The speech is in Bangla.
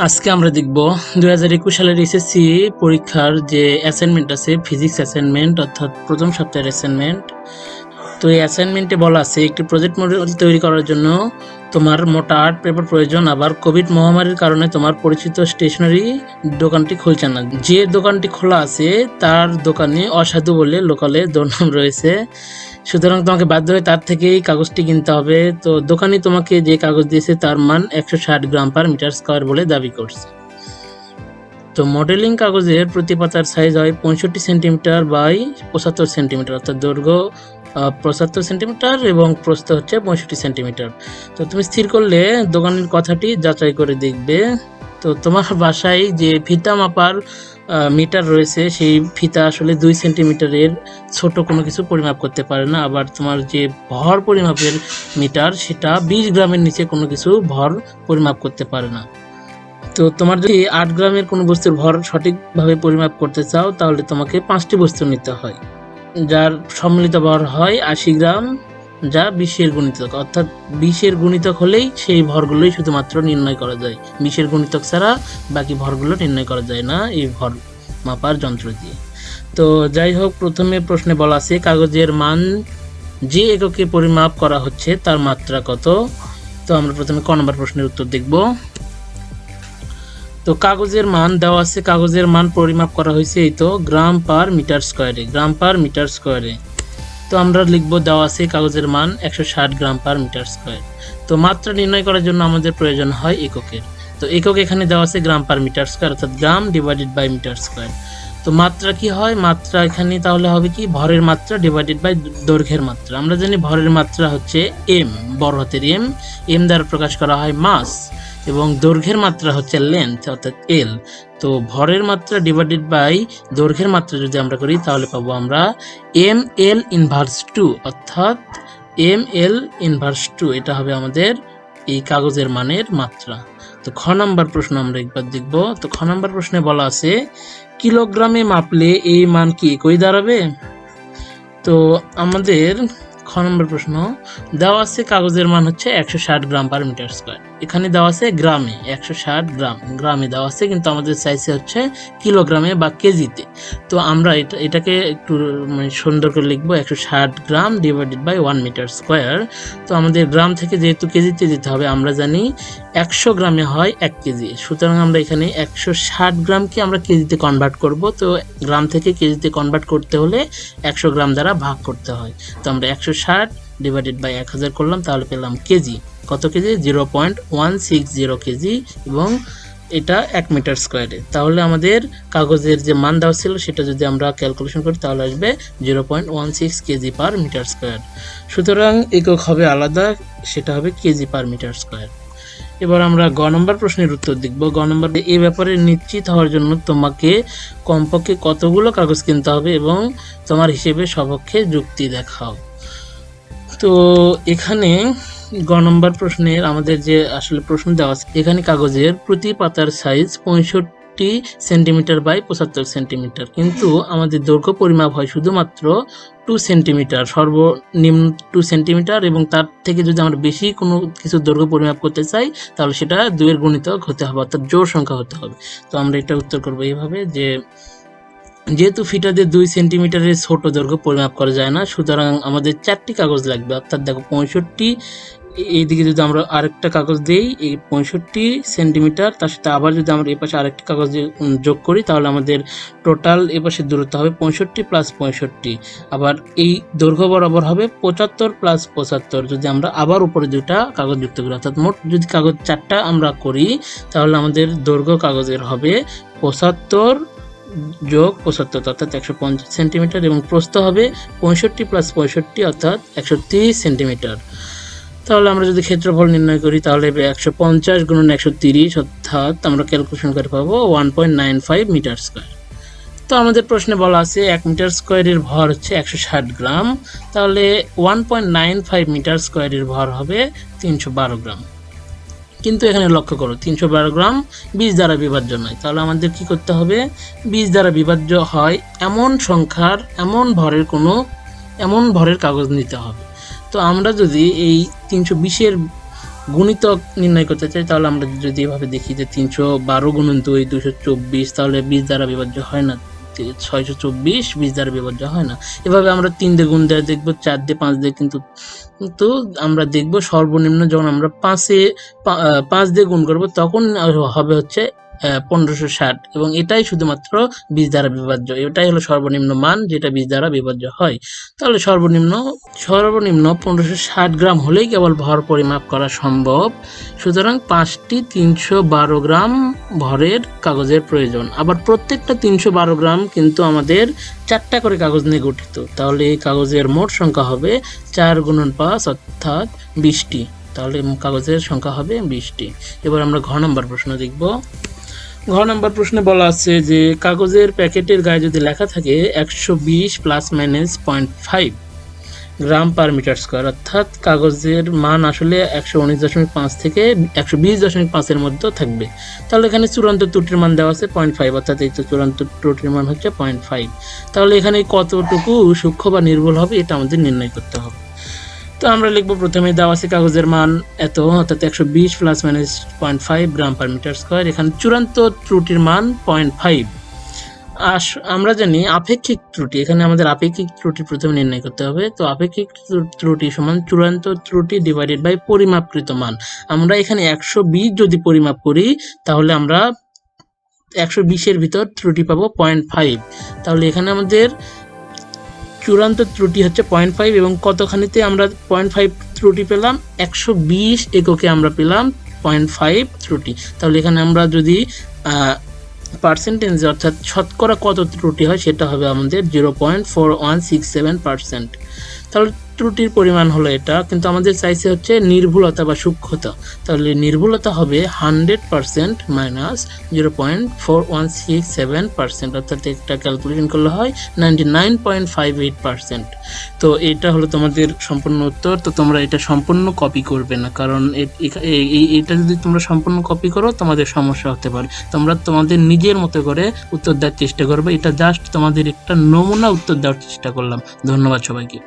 আজকে আমরা দেখব 2021 সালের এসএসসি পরীক্ষার যে অ্যাসাইনমেন্ট আছে, ফিজিক্স অ্যাসাইনমেন্ট অর্থাৎ প্রথম সপ্তাহের অ্যাসাইনমেন্ট। তো এই অ্যাসাইনমেন্টে বলা আছে একটি প্রজেক্ট মডেল তৈরি করার জন্য তোমার মোটা আর্ট পেপার প্রয়োজন। আবার কোভিড মহামারীর কারণে তোমার পরিচিত স্টেশনারি দোকানটি খুলছে না। যে দোকানটি খোলা আছে তার দোকানে অসাধু বলে লোকালে দুর্নাম রয়েছে, সুতরাং তোমাকে বাধ্য হয়ে তার থেকেই কাগজটি কিনতে হবে। তো দোকানি তোমাকে যে কাগজ দিয়েছে তার মান 160 গ্রাম পার মিটার স্কয়ার বলে দাবি করছে। তো মডেলিং কাগজের প্রতি পাতার সাইজ হয় 65 সেন্টিমিটার বাই 75 সেন্টিমিটার, অর্থাৎ দৈর্ঘ্য 75 সেন্টিমিটার এবং প্রস্থ হচ্ছে 65 সেন্টিমিটার। তো তুমি স্থির করলে দোকানের কথাটি যাচাই করে দেখবে। তো তোমার বাসায় যে ফিতা মাপার মিটার রয়েছে সেই ফিতা আসলে 2 সেন্টিমিটারের ছোট কোনো কিছু পরিমাপ করতে পারে না। আবার তোমার যে ভর পরিমাপের মিটার সেটা 20 গ্রামের নিচে কোনো কিছু ভর পরিমাপ করতে পারে না। তো তোমার যদি 8 গ্রামের কোনো বস্তুর ভর সঠিকভাবে পরিমাপ করতে চাও তাহলে তোমাকে 5টি বস্তু নিতে হয়, যার সম্মিলিত ভর হয় 80 গ্রাম, যা 20-এর গুণিতক, অর্থাৎ 20-এর গুণিতক হলেই সেই ভরগুলোই শুধুমাত্র নির্ণয় করা যায়। 20-এর গুণিতক ছাড়া বাকি ভরগুলো নির্ণয় করা যায় না এই ভর মাপার যন্ত্র দিয়ে। তো যাই হোক, প্রথমে প্রশ্নে বলা আছে কাগজের মান যে এককে পরিমাপ করা হচ্ছে তার মাত্রা কত। তো আমরা প্রথমে ক নম্বর প্রশ্নের উত্তর দেখব। তো কাগজের মান দেওয়া আছে, কাগজের মান পরিমাপ করা হয়েছে এই তো গ্রাম পার মিটার স্কয়ারে, গ্রাম পার মিটার স্কয়ারে। তো আমরা লিখব দেওয়া আছে কাগজের মান 160 গ্রাম পার মিটার স্কয়ার। তো মাত্রা নির্ণয় করার জন্য আমাদের প্রয়োজন হয় এককের। তো একক এখানে দেওয়া আছে গ্রাম পার মিটার স্কয়ার, অর্থাৎ গ্রাম ডিভাইডেড বাই মিটার স্কয়ার। তো মাত্রা কি হয়, মাত্রা এখানে তাহলে হবে কি ভরের মাত্রা ডিভাইডেড বাই দৈর্ঘ্যের মাত্রা। আমরা জানি ভরের মাত্রা হচ্ছে এম, বড় হাতের এম, এম দ্বারা প্রকাশ করা হয় মাস, এবং দৈর্ঘ্যের মাত্রা হচ্ছে লেন্থ অর্থাৎ এল। তো ভরের মাত্রা ডিভাইডেড বাই দৈর্ঘ্যের মাত্রা যদি আমরা করি তাহলে পাবো আমরা এম এল ইনভার্স 2, অর্থাৎ এম এল ইনভার্স 2, এটা হবে আমাদের এই কাগজের মানের মাত্রা। তো খ নম্বর প্রশ্ন আমরা একবার দেখব। তো খ নম্বর প্রশ্নে বলা আছে কিলোগ্রামে মাপলে এই মান কি একই দাঁড়াবে। তো আমাদের খ নম্বর প্রশ্ন দেওয়া আছে কাগজের মান হচ্ছে 160 গ্রাম পার মিটার স্কয়ার। এখানে দেওয়া আছে গ্রামে 160 গ্রাম, গ্রামে দেওয়া আছে, কিন্তু আমাদের চাইছে হচ্ছে কিলোগ্রামে বা কেজিতে। তো আমরা এটাকে একটু সুন্দর করে লিখবো 160 গ্রাম ডিভাইডেড বাই 1 মিটার স্কয়ার। তো আমাদের গ্রাম থেকে যেহেতু কেজিতে দিতে হবে, আমরা জানি 100 গ্রামে হয় 1 কেজি, সুতরাং আমরা এখানে 160 গ্রামকে আমরা কেজিতে কনভার্ট করব। তো গ্রাম থেকে কেজিতে কনভার্ট করতে হলে 100 গ্রাম দ্বারা ভাগ করতে হয়। তো আমরা 160 ডিভাইডেড বাই 1000 করলাম, তাহলে পেলাম কেজি। কত কেজি? 0.160 কেজি, এবং এটা 1 মিটার স্কয়ারে। তাহলে আমাদের কাগজের যে মান দেওয়া ছিল সেটা যদি আমরা ক্যালকুলেশন করি তাহলে আসবে 0.16 কেজি পার মিটার স্কয়ার। সুতরাং একক হবে আলাদা, সেটা হবে কেজি পার মিটার স্কয়ার। এবার আমরা গ নম্বর প্রশ্নের উত্তর দেখব। গ নম্বর, এই ব্যাপারে নিশ্চিত হওয়ার জন্য তোমাকে কমপক্ষে কতগুলো কাগজ কিনতে হবে এবং তোমার হিসেবে সপক্ষে যুক্তি দেখাও। তো এখানে গ নম্বর প্রশ্নের আমাদের যে আসলে প্রশ্ন দেওয়া আছে, এখানে কাগজের প্রতি পাতার সাইজ 65 সেন্টিমিটার বাই 75 সেন্টিমিটার, কিন্তু আমাদের দৈর্ঘ্য পরিমাপ হয় শুধুমাত্র 2 সেন্টিমিটার, সর্বনিম্ন 2 সেন্টিমিটার, এবং তার থেকে যদি আমরা বেশি কোনো কিছু দৈর্ঘ্য পরিমাপ করতে চাই তাহলে সেটা 2-এর গুণিতক হতে হবে, অর্থাৎ জোড় সংখ্যা হতে হবে। তো আমরা এটা উত্তর করবো এইভাবে যে যেহেতু ফিটা দিয়ে 2 সেন্টিমিটারের ছোট দৈর্ঘ্য পরিমাপ করা যায় না, সুতরাং আমাদের 4টি কাগজ লাগবে। অর্থাৎ দেখো 65, এইদিকে যদি আমরা আরেকটা কাগজ দিই এই 65 সেন্টিমিটার, তার সাথে আবার যদি আমরা এপাশে আরেকটি কাগজ যোগ করি তাহলে আমাদের টোটাল এপাশের দূরত্ব হবে 65 প্লাস 65, আবার এই দৈর্ঘ্য বরাবর হবে 75 প্লাস 75, যদি আমরা আবার উপরে দুটা কাগজ যুক্ত করি, অর্থাৎ মোট যদি কাগজ 4টা আমরা করি তাহলে আমাদের দৈর্ঘ্য কাগজের হবে 75 যোগ 75, অর্থাৎ 150 সেন্টিমিটার, এবং প্রস্থ হবে 65 প্লাস 65, অর্থাৎ 130 সেন্টিমিটার। তাহলে আমরা যদি ক্ষেত্রফল নির্ণয় করি তাহলে 150 গুণন 130, অর্থাৎ আমরা ক্যালকুলেশন করে পাবো 1.95 মিটার স্কয়ার। তো আমাদের প্রশ্নে বলা আছে 1 মিটার স্কয়ারের ভর হচ্ছে 160 গ্রাম, তাহলে 1.95 মিটার স্কয়ারের ভর হবে 312 গ্রাম। কিন্তু এখানে লক্ষ্য করো 312 গ্রাম 20 দ্বারা বিভাজ্য নয়, তাহলে আমাদের কি করতে হবে? 20 দ্বারা বিভাজ্য হয় এমন সংখ্যার এমন ভরের কাগজ নিতে হবে। তো আমরা যদি এই 320-এর গুণিতক নির্ণয় করতে চাই, তাহলে আমরা যদি এভাবে দেখি যে 312 গুণন 2 224, তাহলে 20 দ্বারা বিভাজ্য হয় না, 624 20 দ্বারা বিভাজ্য হয় না। এভাবে আমরা 3 দিয়ে গুণ দিয়ে দেখবো, 4 দিয়ে 5 দিয়ে, কিন্তু আমরা দেখবো সর্বনিম্ন যখন আমরা 5 দিয়ে গুণ করব তখন হবে হচ্ছে 1560, এবং এটাই শুধুমাত্র 20 দ্বারা বিভাজ্য। এটাই হলো সর্বনিম্ন মান যেটা 20 দ্বারা বিভাজ্য হয়। তাহলে সর্বনিম্ন 1560 গ্রাম হলেই কেবল ভর পরিমাপ করা সম্ভব। সুতরাং 5টি 312 গ্রাম ভরের কাগজের প্রয়োজন। আবার প্রত্যেকটা 312 গ্রাম কিন্তু আমাদের 4টা করে কাগজ নিয়ে গঠিত। তাহলে এই কাগজের মোট সংখ্যা হবে 4 × 5 অর্থাৎ 20টি। তাহলে কাগজের সংখ্যা হবে 20টি। এবার আমরা ঘ নম্বর প্রশ্ন দেখব। ঘ নম্বর প্রশ্নে বলা আছে যে কাগজের প্যাকেটের গায়ে যদি লেখা থাকে 120 ± 0.5 গ্রাম পার মিটার স্কোয়ার, অর্থাৎ কাগজের মান আসলে 119.5 থেকে 120.5 এর মধ্যে থাকবে। তাহলে এখানে চূড়ান্ত ত্রুটির মান দেওয়া আছে 0.5, অর্থাৎ এই তো চূড়ান্ত ত্রুটির মান হচ্ছে 0.5। তাহলে এখানে কতটুকু সূক্ষ্ম বা নির্ভুল হবে এটা আমাদের নির্ণয় করতে হবে। তো আমরা লিখবো, প্রথমে দেওয়া আছে কাগজের মান এত, অর্থাৎ 120 ± 0.5 গ্রাম পার মিটার স্কোয়ার। এখানে চূড়ান্ত ত্রুটির মান 0.5। আমরা জানি আপেক্ষিক ত্রুটি, এখানে আমাদের আপেক্ষিক ত্রুটি প্রথমে নির্ণয় করতে হবে। তো আপেক্ষিক ত্রুটি সমান চূড়ান্ত ত্রুটি ডিভাইডেড বাই পরিমাপকৃত মান। আমরা এখানে 120 যদি পরিমাপ করি তাহলে আমরা 120-এর ভিতর ত্রুটি পাবো 0.5। তাহলে এখানে আমাদের চূড়ান্ত ত্রুটি হচ্ছে 0.5, এবং কতখানিতে আমরা 0.5 ত্রুটি পেলাম? 120 এককে আমরা পেলাম 0.5 ত্রুটি। তাহলে এখানে আমরা যদি পার্সেন্টেজ অর্থাৎ শতকরা কত ত্রুটি হয় সেটা হবে আমাদের 0.4167%। তাহলে ত্রুটির পরিমাণ হলো এটা, কিন্তু আমাদের চাইছে হচ্ছে নির্ভুলতা বা সূক্ষ্মতা। তাহলে নির্ভুলতা হবে 100% - 0.4167%, অর্থাৎ একটা ক্যালকুলেশন করলে হয় 99.58%। তো এটা হলো তোমাদের সম্পূর্ণ উত্তর। তো তোমরা এটা সম্পূর্ণ কপি করবে না, কারণ এটা যদি তোমরা সম্পূর্ণ কপি করো তোমাদের সমস্যা হতে পারে। তোমরা তোমাদের নিজের মতো করে উত্তর দেওয়ার চেষ্টা করবে। এটা জাস্ট তোমাদের একটা নমুনা উত্তর দেওয়ার চেষ্টা করলাম। ধন্যবাদ সবাইকে।